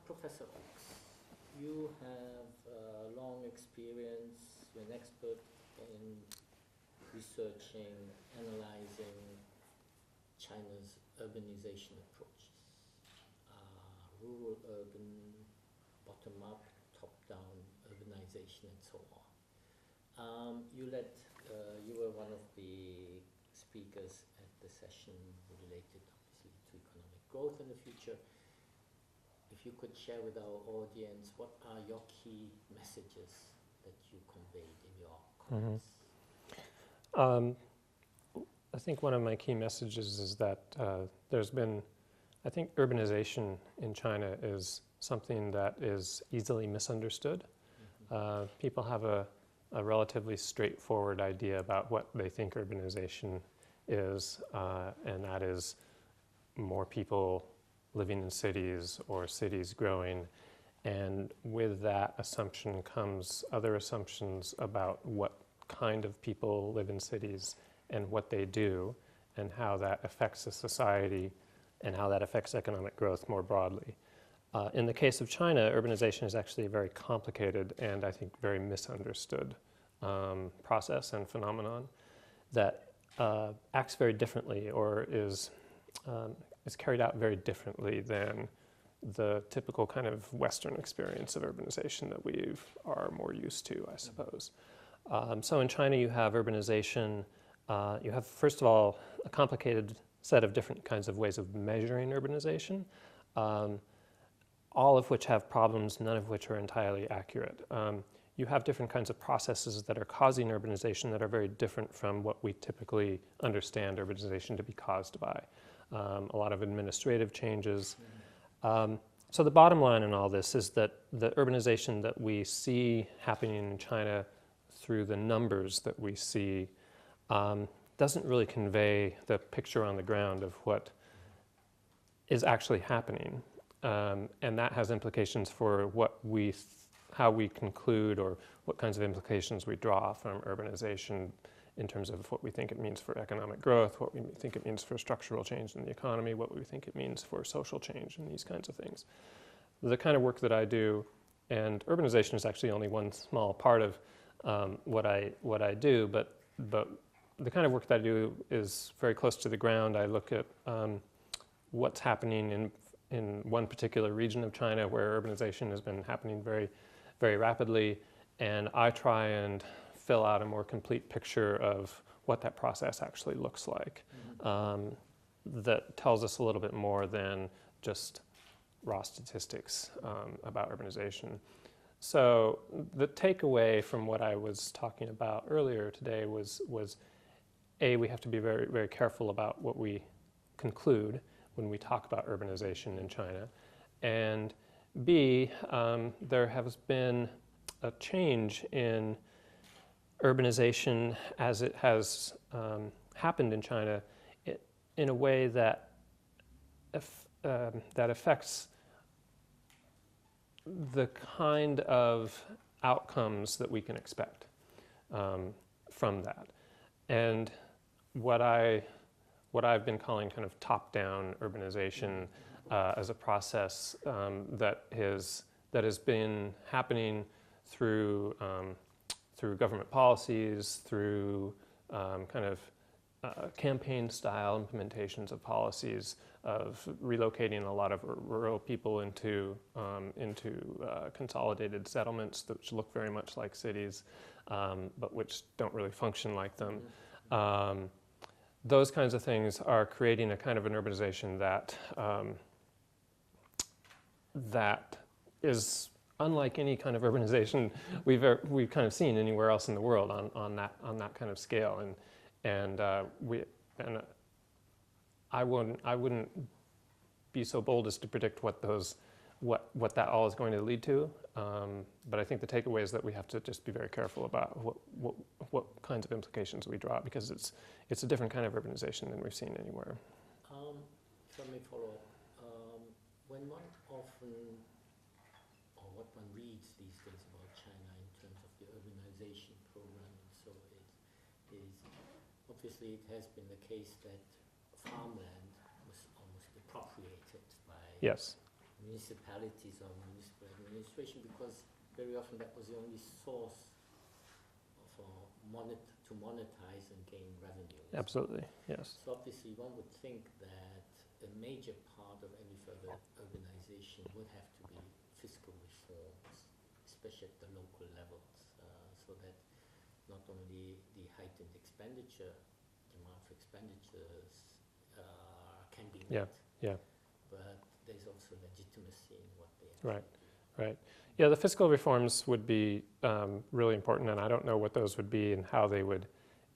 Professor Ox, you have long experience, you're an expert in researching, analyzing China's urbanization approaches. Rural, urban, bottom-up, top-down urbanization, and so on. You were one of the speakers at the session related, obviously, to economic growth in the future. If you could share with our audience, what are your key messages that you conveyed in your comments? I think one of my key messages is that there's been, I think urbanization in China is something that is easily misunderstood. People have a relatively straightforward idea about what they think urbanization is, and that is more people living in cities or cities growing. And with that assumption comes other assumptions about what kind of people live in cities and what they do and how that affects a society and how that affects economic growth more broadly. In the case of China, urbanization is actually a very complicated and I think very misunderstood process and phenomenon that acts very differently or is carried out very differently than the typical kind of Western experience of urbanization that we are more used to, I suppose. So in China you have urbanization, you have first of all a complicated set of different kinds of ways of measuring urbanization, all of which have problems, none of which are entirely accurate. You have different kinds of processes that are causing urbanization that are very different from what we typically understand urbanization to be caused by. A lot of administrative changes. So the bottom line in all this is that the urbanization that we see happening in China through the numbers that we see doesn't really convey the picture on the ground of what is actually happening. And that has implications for how we conclude or what kinds of implications we draw from urbanization in terms of what we think it means for economic growth, what we think it means for structural change in the economy, what we think it means for social change and these kinds of things. The kind of work that I do, and urbanization is actually only one small part of what I do, but the kind of work that I do is very close to the ground. I look at what's happening in one particular region of China where urbanization has been happening very, very rapidly, and I try and fill out a more complete picture of what that process actually looks like. That tells us a little bit more than just raw statistics about urbanization. So the takeaway from what I was talking about earlier today was A, we have to be very, very careful about what we conclude when we talk about urbanization in China, and B, there has been a change in urbanization as it has happened in China in a way that affects the kind of outcomes that we can expect from that. And what I've been calling kind of top-down urbanization as a process that has been happening through government policies, through kind of campaign-style implementations of policies, of relocating a lot of rural people into consolidated settlements which look very much like cities, but which don't really function like them. Those kinds of things are creating a kind of an urbanization that is unlike any kind of urbanization we've kind of seen anywhere else in the world on that kind of scale, and I wouldn't be so bold as to predict what that all is going to lead to, but I think the takeaway is that we have to just be very careful about what kinds of implications we draw, because it's a different kind of urbanization than we've seen anywhere. Let me follow up. When one often, or what one reads these days about China in terms of the urbanization program and so is obviously it has been the case that farmland was almost appropriated by municipalities or municipal administration, because very often that was the only source for to monetize and gain revenue. Absolutely, yes. So obviously one would think that a major part of any further urbanization would have to be fiscal reforms, especially at the local levels, so that not only the heightened expenditure, demand for expenditures can be met, but there's also legitimacy in what they actually do. Right. Yeah, the fiscal reforms would be really important, and I don't know what those would be and how they would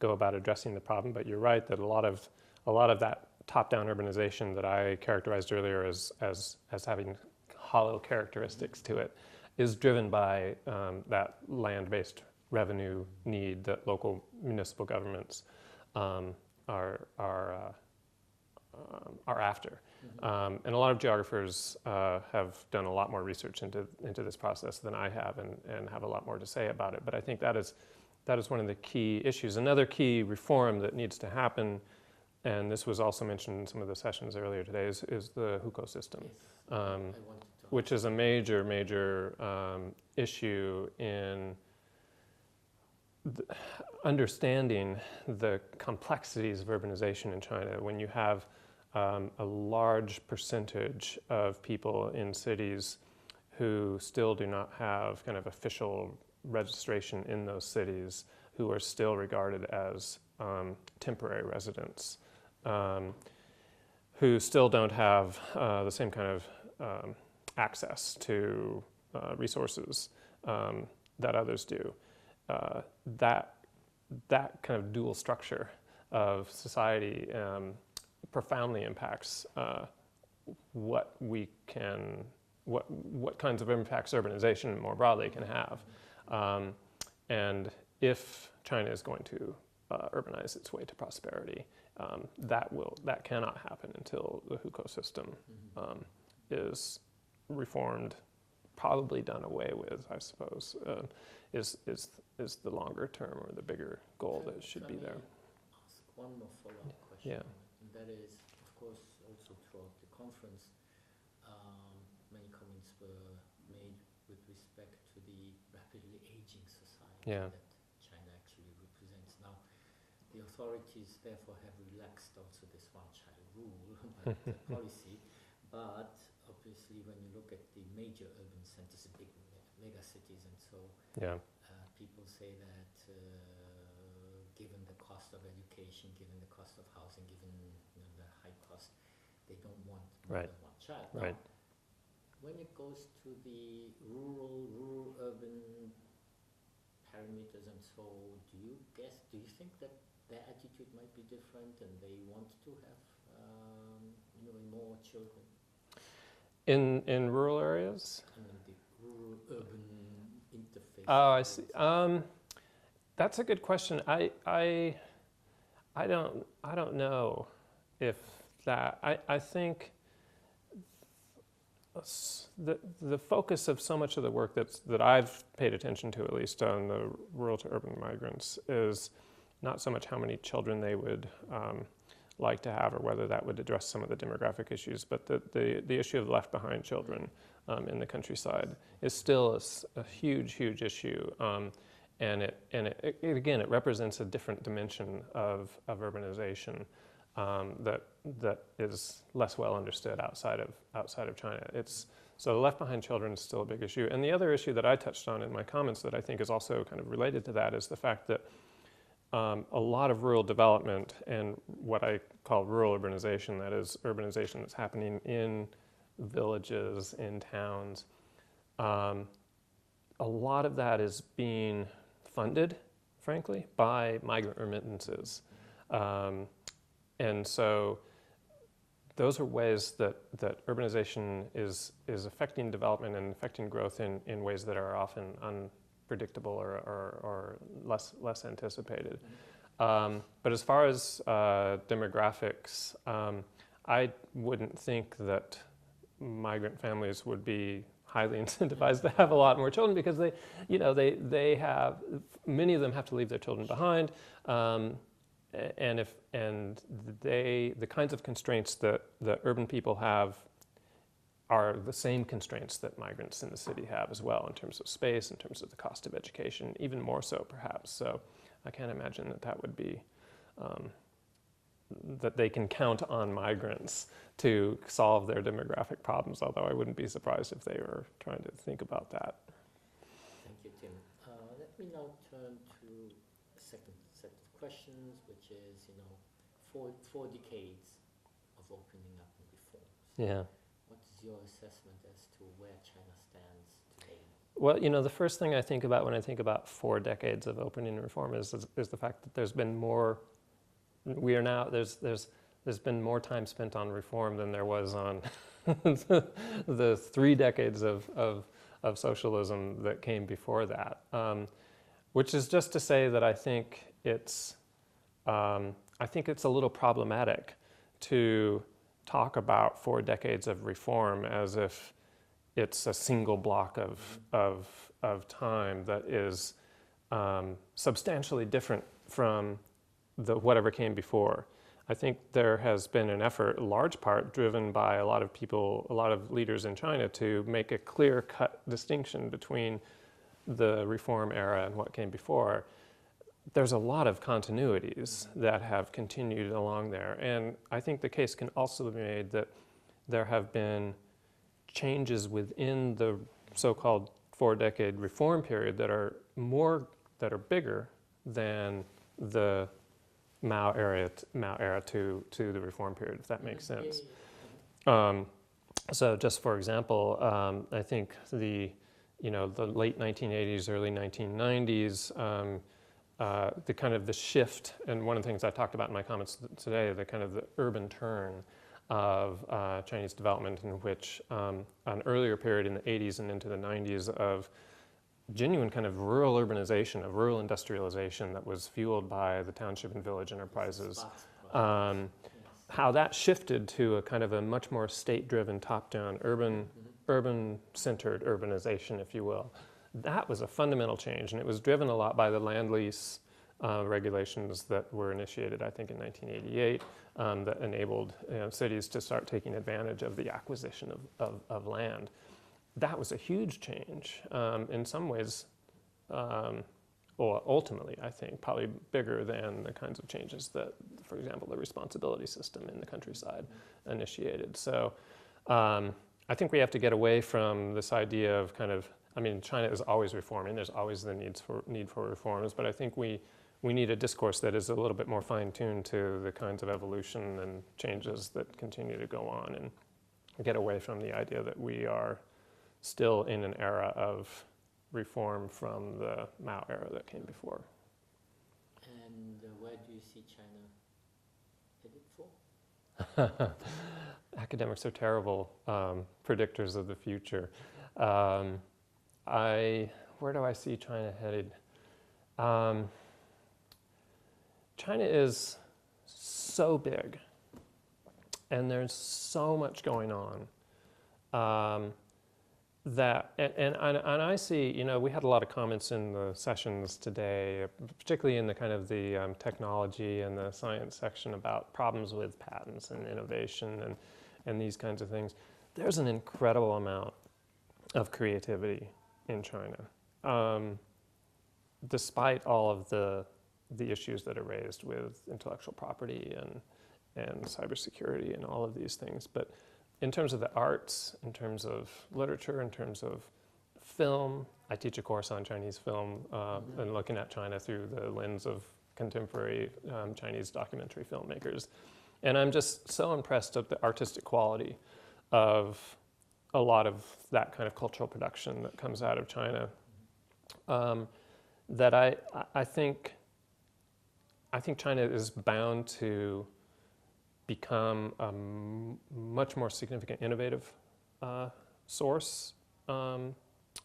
go about addressing the problem, but you're right that a lot of that top-down urbanization that I characterized earlier as having hollow characteristics to it is driven by that land-based revenue need that local municipal governments are after. Mm-hmm. And a lot of geographers have done a lot more research into this process than I have, and have a lot more to say about it. But I think that is one of the key issues. Another key reform that needs to happen, and this was also mentioned in some of the sessions earlier today, is the Hukou System, which is a major issue in understanding the complexities of urbanization in China. When you have a large percentage of people in cities who still do not have kind of official registration in those cities, who are still regarded as temporary residents, who still don't have the same kind of access to resources that others do. That kind of dual structure of society profoundly impacts what kinds of impacts urbanization more broadly can have. And if China is going to urbanize its way to prosperity, that cannot happen until the Hukou system is reformed, probably done away with, I suppose, is the longer term or the bigger goal that should be there. Ask one more follow-up question. Yeah. And that is, of course, also throughout the conference, many comments were made with respect to the rapidly aging society that China actually represents. Now, the authorities therefore have relaxed also this one-child rule policy, but obviously when you look at the major urban centers, the big mega cities and so, people say that given the cost of education, given the cost of housing, given the high cost, they don't want more than one child. Right. Now, when it goes to the rural-urban parameters and so, do you think that their attitude might be different and they want to have more children? In rural areas? I mean, the rural-urban interface. Oh, I see. That's a good question. I don't know if that. I think the focus of so much of the work that I've paid attention to, at least on the rural to urban migrants, is not so much how many children they would like to have or whether that would address some of the demographic issues, but the issue of left behind children in the countryside is still a huge issue. And it represents a different dimension of urbanization that is less well understood outside of China. So left behind children is still a big issue. And the other issue that I touched on in my comments that I think is also kind of related to that is the fact that a lot of rural development and what I call rural urbanization, that is urbanization that's happening in villages, in towns, a lot of that is being funded, frankly, by migrant remittances. And so those are ways that urbanization is affecting development and affecting growth in ways that are often unpredictable or less anticipated. But as far as demographics, I wouldn't think that migrant families would be highly incentivized to have a lot more children because they have, many of them have to leave their children behind, and the kinds of constraints that urban people have are the same constraints that migrants in the city have as well, in terms of space, in terms of the cost of education, even more so perhaps. So I can't imagine that that would be, that they can count on migrants to solve their demographic problems, although I wouldn't be surprised if they were trying to think about that. Thank you, Tim. Let me now turn to the second set of questions, which is, you know, four decades of opening up and reforms. Yeah. What is your assessment as to where China stands today? Well, you know, the first thing I think about when I think about 4 decades of opening and reform is the fact that there's been more. We are now there's been more time spent on reform than there was on the 3 decades of socialism that came before that. Which is just to say that I think it's a little problematic to talk about 4 decades of reform as if it's a single block of time that is substantially different from whatever came before. I think there has been an effort, in large part driven by a lot of people, a lot of leaders in China, to make a clear-cut distinction between the reform era and what came before. There's a lot of continuities that have continued along there, and I think the case can also be made that there have been changes within the so-called 4-decade reform period that are bigger than the Mao era to the reform period, if that makes sense. So just for example, I think the late 1980s, early 1990s, the kind of the shift, and one of the things I talked about in my comments today, the kind of the urban turn of Chinese development, in which an earlier period in the 80s and into the 90s of genuine kind of rural urbanization, of rural industrialization that was fueled by the township and village enterprises, how that shifted to a kind of a much more state-driven, top-down, urban-centered urbanization, if you will. That was a fundamental change, and it was driven a lot by the land lease regulations that were initiated, I think, in 1988, that enabled cities to start taking advantage of the acquisition of land. That was a huge change. In some ways, ultimately, I think, probably bigger than the kinds of changes that, for example, the responsibility system in the countryside initiated. So I think we have to get away from this idea of kind of, I mean, China is always reforming. There's always the need for reforms, but I think we need a discourse that is a little bit more fine-tuned to the kinds of evolution and changes that continue to go on, and get away from the idea that we are still in an era of reform from the Mao era that came before. And where do you see China headed for? Academics are terrible predictors of the future. Where do I see China headed? China is so big, and there's so much going on. That and I see, we had a lot of comments in the sessions today, particularly in the kind of the technology and the science section, about problems with patents and innovation and these kinds of things. There's an incredible amount of creativity in China, despite all of the issues that are raised with intellectual property and cybersecurity and all of these things. But in terms of the arts, in terms of literature, in terms of film, I teach a course on Chinese film and looking at China through the lens of contemporary Chinese documentary filmmakers. And I'm just so impressed at the artistic quality of a lot of that kind of cultural production that comes out of China, that I think China is bound to become a much more significant innovative source on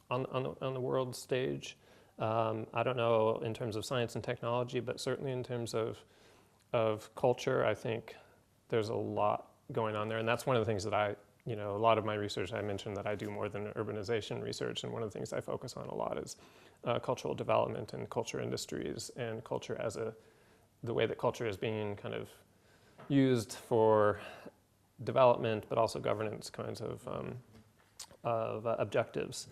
the world stage. I don't know in terms of science and technology, but certainly in terms of culture, I think there's a lot going on there. And that's one of the things that a lot of my research, I mentioned that I do more than urbanization research, and one of the things I focus on a lot is cultural development and culture industries, and culture as the way that culture is being kind of used for development, but also governance kinds of objectives.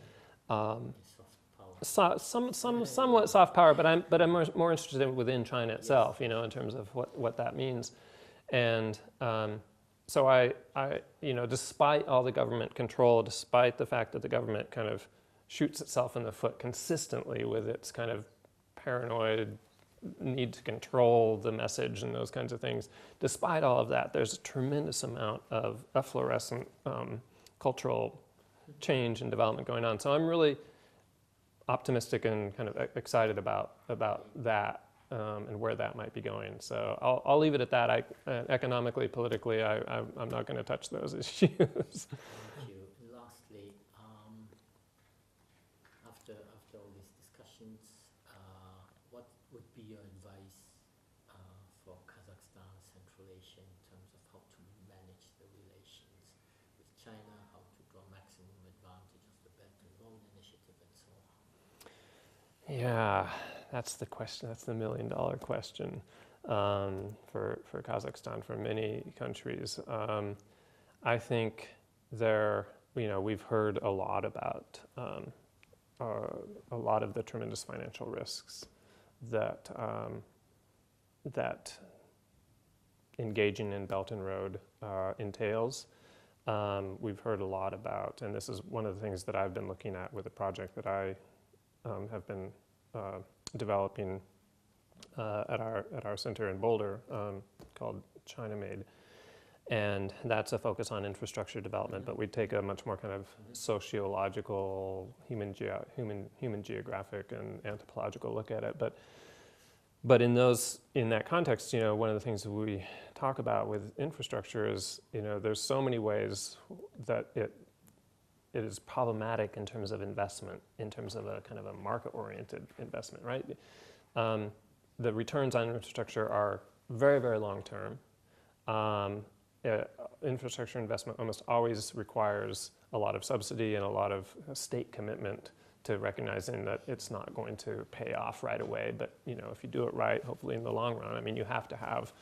Soft power. Somewhat soft power, but I'm more interested in within China itself, you know, in terms of what that means. And so I, you know, despite all the government control, despite the fact that the government kind of shoots itself in the foot consistently with its kind of paranoid need to control the message and those kinds of things, despite all of that, there's a tremendous amount of efflorescent cultural change and development going on. So I'm really optimistic and kind of excited about that and where that might be going. So I'll leave it at that. Economically, politically, I'm not going to touch those issues. Thank you. Lastly, after all these discussions, what would be your advice for Kazakhstan, Central Asia, in terms of how to manage the relations with China, how to draw maximum advantage of the Belt and Road Initiative, and so on? Yeah, that's the question. That's the million-dollar question for Kazakhstan, for many countries. I think we've heard a lot about a lot of the tremendous financial risks that engaging in Belt and Road entails. We've heard a lot about, and this is one of the things that I've been looking at with a project that I have been developing at our center in Boulder called China Made. And that's a focus on infrastructure development, but we take a much more kind of sociological, human geographic and anthropological look at it. But in that context, you know, one of the things that we talk about with infrastructure is, you know, there's so many ways that it is problematic in terms of investment, in terms of a kind of a market-oriented investment, right? The returns on infrastructure are very, very long-term. Infrastructure investment almost always requires a lot of subsidy and a lot of state commitment to recognizing that it's not going to pay off right away. But, you know, if you do it right, hopefully in the long run, I mean, you have to have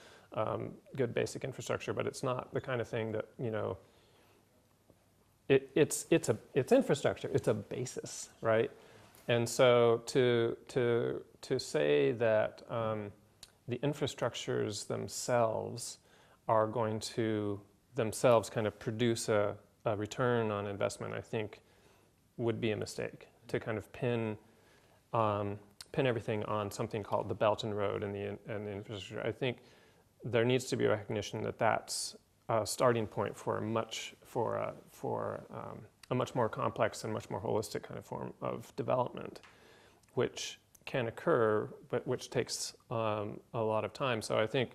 good basic infrastructure, but it's not the kind of thing that, you know, it's infrastructure, it's a basis, right? And so to say that the infrastructures themselves are going to themselves kind of produce a return on investment, I think would be a mistake. To kind of pin everything on something called the Belt and Road and the infrastructure. I think there needs to be a recognition that that's a starting point for a much more complex and much more holistic kind of form of development, which can occur, but which takes a lot of time. So I think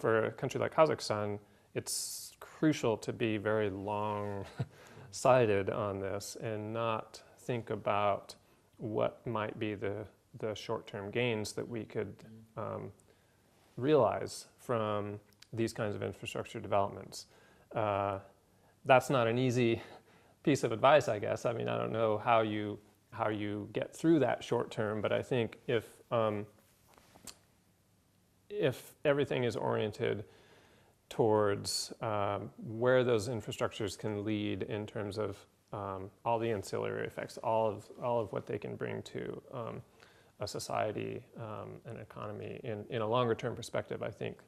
for a country like Kazakhstan, it's crucial to be very long-sighted on this and not think about what might be the short-term gains that we could realize from these kinds of infrastructure developments. That's not an easy piece of advice, I guess. I mean, I don't know how you get through that short term, but I think if everything is oriented towards where those infrastructures can lead in terms of all the ancillary effects, all of what they can bring to a society, an economy in a longer term perspective, I think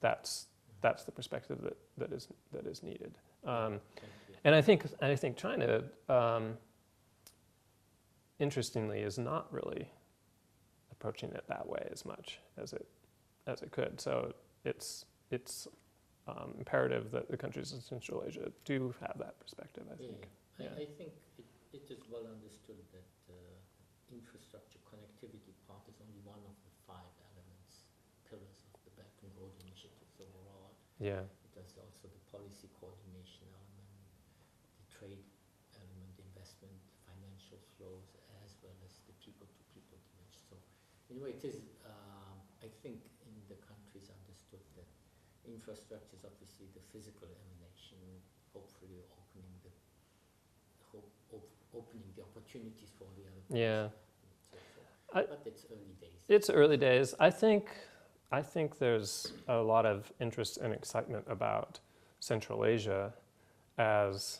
that's the perspective that is needed. And I think China, interestingly, is not really approaching it that way as much as it could. So it's imperative that the countries in Central Asia do have that perspective, I think. Yeah. I think it is well understood that the infrastructure connectivity part is only one of the 5 pillars of the Belt and Road initiatives overall. Yeah. There's also the policy coordination element, the trade element, investment, financial flows, as well as the people-to-people dimension. So, in a way, it is, I think, in the countries understood that infrastructure is obviously the physical emanation, hopefully opening the opportunities for the other parts. Yeah. But it's early days. It's early days. I think there's a lot of interest and excitement about Central Asia as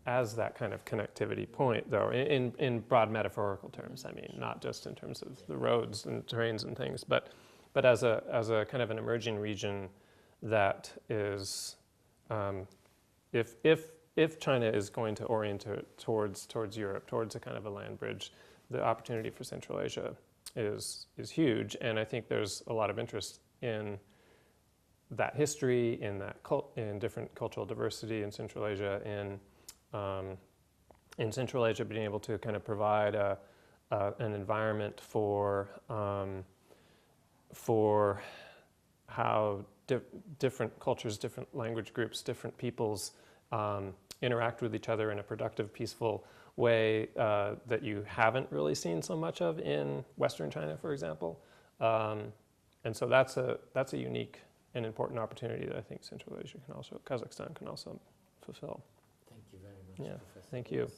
as that kind of connectivity point, though, in broad metaphorical terms. I mean, not just in terms of the roads and trains and things, but as a kind of an emerging region that is, if China is going to orient towards Europe, towards a kind of a land bridge, the opportunity for Central Asia is huge, and I think there's a lot of interest in that history, in different cultural diversity in Central Asia, in Central Asia being able to kind of provide an environment for how different cultures, different language groups, different peoples interact with each other in a productive, peaceful way that you haven't really seen so much of in Western China, for example. And so that's a unique and important opportunity that I think Central Asia Kazakhstan can also fulfill. Thank you very much, Yeah, Professor. thank you.